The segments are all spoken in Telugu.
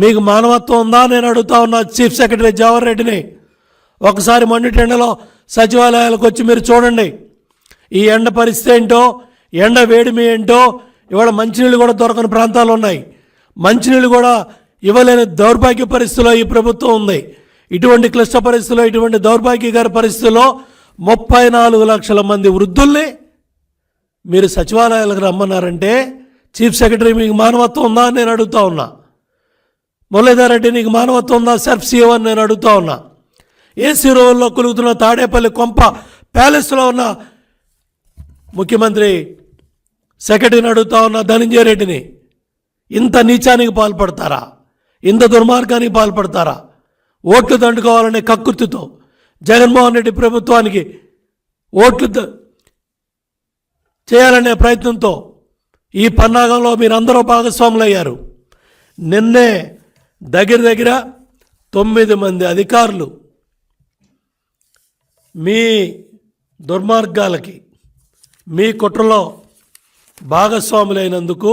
మీకు మానవత్వం ఉందా నేను అడుగుతా ఉన్నా చీఫ్ సెక్రటరీ జవహర్ రెడ్డిని. ఒకసారి మండుటెండలో సచివాలయాలకు వచ్చి మీరు చూడండి ఈ ఎండ పరిస్థితి ఏంటో, ఎండ వేడిమి ఏంటో. ఇవాళ మంచినీళ్ళు కూడా దొరకని ప్రాంతాలు ఉన్నాయి. మంచినీళ్ళు కూడా ఇవ్వలేని దౌర్భాగ్య పరిస్థితిలో ఈ ప్రభుత్వం ఉంది. ఇటువంటి క్లిష్ట పరిస్థితుల్లో, ఇటువంటి దౌర్భాగ్యకర పరిస్థితుల్లో 34 లక్షల మంది వృద్ధుల్ని మీరు సచివాలయాలకు రమ్మన్నారంటే చీఫ్ సెక్రటరీ మీకు మానవత్వం ఉందా అని నేను అడుగుతా ఉన్నా. మురళీధర్ రెడ్డి నీకు మానవత్వం ఉందా సెర్ఫ్ సీఓ అని నేను అడుగుతా ఉన్నా. ఏసీ రోడ్లో కొలుగుతున్న తాడేపల్లి కొంప ప్యాలెస్లో ఉన్న ముఖ్యమంత్రి సెక్రటరీని అడుగుతా ఉన్న ధనంజయ రెడ్డిని. ఇంత నీచానికి పాల్పడతారా? ఇంత దుర్మార్గానికి పాల్పడతారా? ఓట్లు దండుకోవాలనే కక్కుర్తితో జగన్మోహన్ రెడ్డి ప్రభుత్వానికి ఓట్లు చేయాలనే ప్రయత్నంతో ఈ పన్నాగంలో మీరందరూ భాగస్వాములయ్యారు. నిన్నే దగ్గర 9 మంది అధికారులు మీ దుర్మార్గాలకి, మీ కుట్రలో భాగస్వాములైనందుకు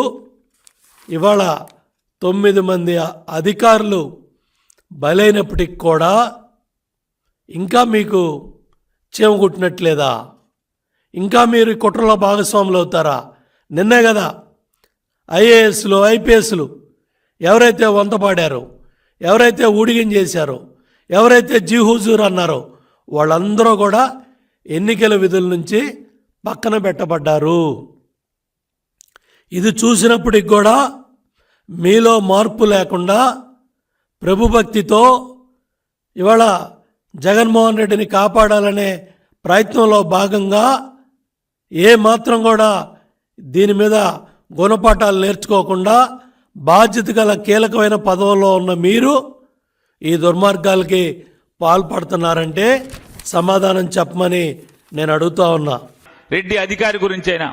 ఇవాళ 9 మంది అధికారులు బలైనప్పటికి కూడా ఇంకా మీకు చేమ కుట్టినట్లేదా? ఇంకా మీరు కుట్రలో భాగస్వాములు అవుతారా? నిన్నే కదా ఐఏఎస్లు, ఐపీఎస్లు ఎవరైతే వంతపాడారో, ఎవరైతే ఊడిగం చేశారో, ఎవరైతే జీహుజూర్ అన్నారో వాళ్ళందరూ కూడా ఎన్నికల విధుల నుంచి పక్కన పెట్టబడ్డారు. ఇది చూసినప్పటికి కూడా మీలో మార్పు లేకుండా ప్రభుభక్తితో ఇవాళ జగన్మోహన్ రెడ్డిని కాపాడాలనే ప్రయత్నంలో భాగంగా మాత్రం కూడా దీని మీద గుణపాఠాలు నేర్చుకోకుండా బాధ్యత గల కీలకమైన పదవుల్లో ఉన్న మీరు ఈ దుర్మార్గాలకి పాల్పడుతున్నారంటే సమాధానం చెప్పమని నేను అడుగుతా ఉన్నా. రెడ్డి అధికారి గురించైనా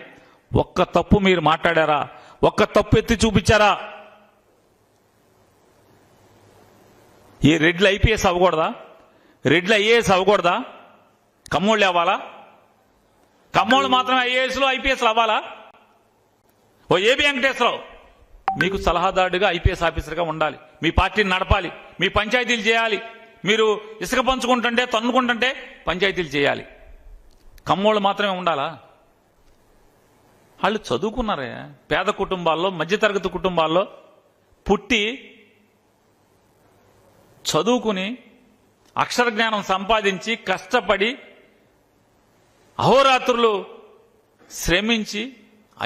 ఒక్క తప్పు మీరు మాట్లాడారా? ఒక్క తప్పు ఎత్తి చూపించారా? ఈ రెడ్లు ఐపీఎస్ అవ్వకూడదా? రెడ్లు ఐఏఎస్ అవ్వకూడదా? కమ్మోళ్ళు అవ్వాలా? కమ్మోళ్ళు మాత్రమే ఐఏఎస్లు ఐపీఎస్లు అవ్వాలా? ఓ ఏబి వెంకటేశ్వరరావు మీకు సలహాదారుడిగా ఐపీఎస్ ఆఫీసర్గా ఉండాలి. మీ పార్టీని నడపాలి, మీ పంచాయతీలు చేయాలి. మీరు ఇసుక పంచుకుంటుంటే, తన్నుకుంటుంటే పంచాయతీలు చేయాలి. కమ్మోళ్ళు మాత్రమే ఉండాలా? వాళ్ళు చదువుకున్నారే, పేద కుటుంబాల్లో, మధ్యతరగతి కుటుంబాల్లో పుట్టి చదువుకుని అక్షర జ్ఞానం సంపాదించి కష్టపడి అహోరాత్రులు శ్రమించి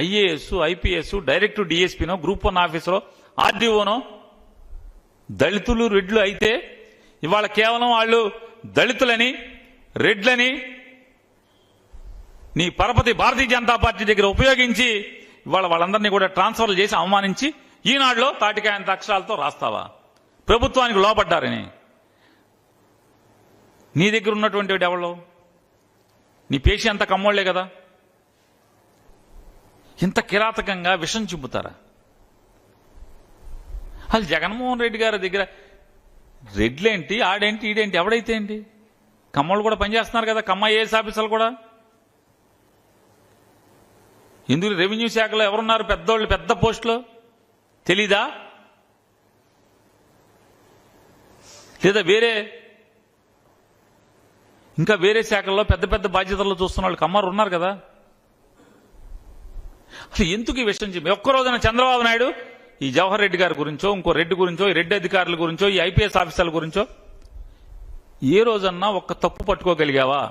ఐఏఎస్, ఐపీఎస్, డైరెక్ట్ డిఎస్పీనో, గ్రూప్ 1 ఆఫీసరో, ఆర్డీఓనో దళితులు, రెడ్లు అయితే ఇవాళ కేవలం వాళ్ళు దళితులని, రెడ్లని నీ పరపతి భారతీయ జనతా పార్టీ దగ్గర ఉపయోగించి ఇవాళ వాళ్ళందరినీ కూడా ట్రాన్స్ఫర్లు చేసి అవమానించి ఈనాడులో తాటికాయంత అక్షరాలతో రాస్తావా? ప్రభుత్వానికి లోపడ్డారని. నీ దగ్గర ఉన్నటువంటి ఎవరో నీ పేషి అంత కమ్మోళ్లే కదా. ఇంత కిరాతకంగా విషం చిమ్ముతారా? అసలు జగన్మోహన్ రెడ్డి గారి దగ్గర రెడ్లేంటి, ఆడేంటి, ఈడేంటి, ఎవడైతే ఏంటి? కమ్మోళ్ళు కూడా పనిచేస్తున్నారు కదా, కమ్మ ఐఏఎస్ ఆఫీసర్లు కూడా. ఇందులో రెవెన్యూ శాఖలో ఎవరున్నారు పెద్దోళ్ళు, పెద్ద పోస్టులో? తెలీదా? లేదా ఇంకా వేరే శాఖల్లో పెద్ద పెద్ద బాధ్యతల్లో చూస్తున్న వాళ్ళు కమ్మారు ఉన్నారు కదా. అసలు ఎందుకు ఈ విషయం చెప్పి ఒక్కరోజున చంద్రబాబు నాయుడు ఈ జవహర్ రెడ్డి గారి గురించో, ఇంకో రెడ్డి గురించో, ఈ రెడ్డి అధికారుల గురించో, ఈ ఐపీఎస్ ఆఫీసర్ల గురించో ఏ రోజన్నా ఒక్క తప్పు పట్టుకోగలిగావా?